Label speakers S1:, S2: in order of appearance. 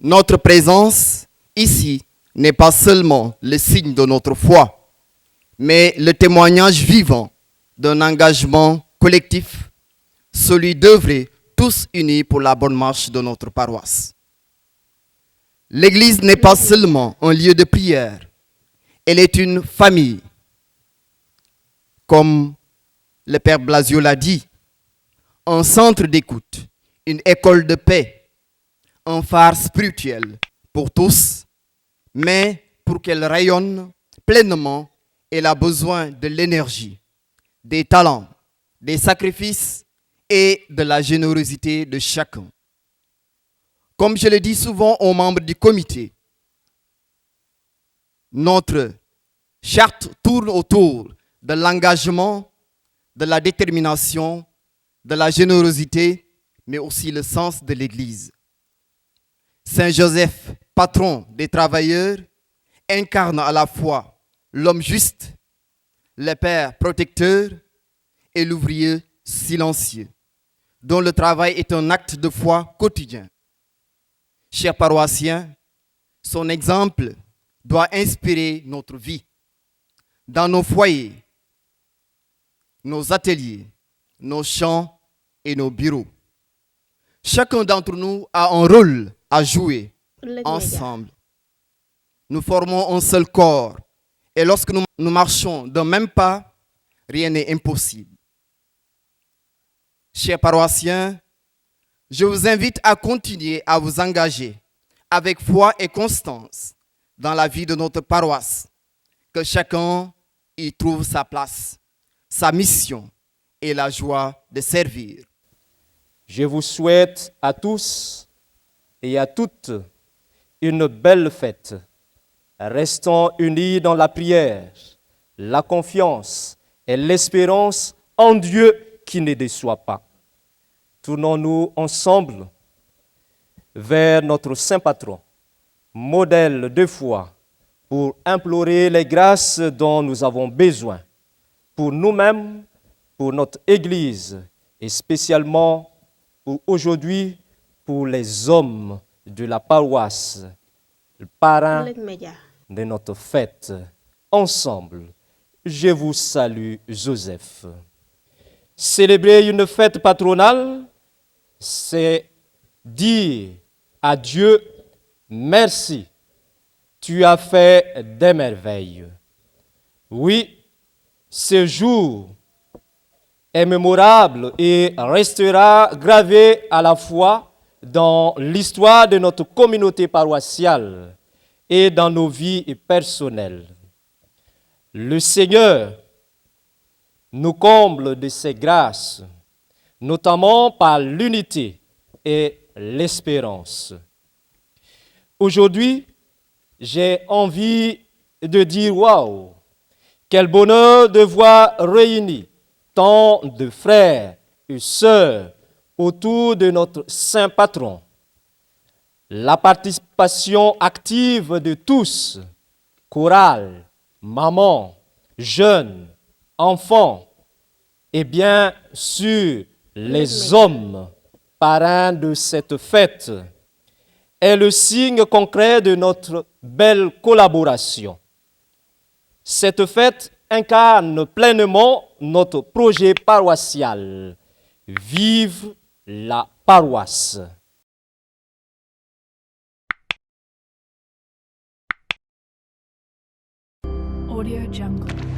S1: Notre présence ici n'est pas seulement le signe de notre foi, mais le témoignage vivant d'un engagement collectif, celui d'œuvrer tous unis pour la bonne marche de notre paroisse. L'Église n'est pas seulement un lieu de prière, elle est une famille. Comme le Père Blasio l'a dit, un centre d'écoute, une école de paix, un phare spirituel pour tous, mais pour qu'elle rayonne pleinement, elle a besoin de l'énergie, des talents, des sacrifices et de la générosité de chacun. Comme je le dis souvent aux membres du comité, notre charte tourne autour de l'engagement, de la détermination, de la générosité, mais aussi le sens de l'Église. Saint Joseph, patron des travailleurs, incarne à la fois l'homme juste, le père protecteur et l'ouvrier silencieux, dont le travail est un acte de foi quotidien. Chers paroissiens, son exemple doit inspirer notre vie. Dans nos foyers, nos ateliers, nos champs et nos bureaux. Chacun d'entre nous a un rôle à jouer ensemble. Nous formons un seul corps et lorsque nous marchons d'un même pas, rien n'est impossible. Chers paroissiens, je vous invite à continuer à vous engager avec foi et constance dans la vie de notre paroisse, que chacun y trouve sa place, sa mission et la joie de servir.
S2: Je vous souhaite à tous et à toutes une belle fête. Restons unis dans la prière, la confiance et l'espérance en Dieu qui ne déçoit pas. Tournons-nous ensemble vers notre Saint Patron, modèle de foi, pour implorer les grâces dont nous avons besoin, pour nous-mêmes, pour notre Église, et spécialement pour aujourd'hui, pour les hommes de la paroisse, le parrain de notre fête. Ensemble, je vous salue, Joseph. Célébrer une fête patronale, c'est dire à Dieu merci. Tu as fait des merveilles. Oui, ce jour est mémorable et restera gravé à la fois dans l'histoire de notre communauté paroissiale et dans nos vies personnelles. Le Seigneur nous comble de ses grâces, notamment par l'unité et l'espérance. Aujourd'hui, j'ai envie de dire waouh, quel bonheur de voir réunis tant de frères et sœurs autour de notre Saint Patron. La participation active de tous, chorale, maman, jeunes, enfants, et bien sûr les hommes, parrains de cette fête, est le signe concret de notre belle collaboration. Cette fête incarne pleinement notre projet paroissial. Vive la paroisse!
S3: Audio Jungle.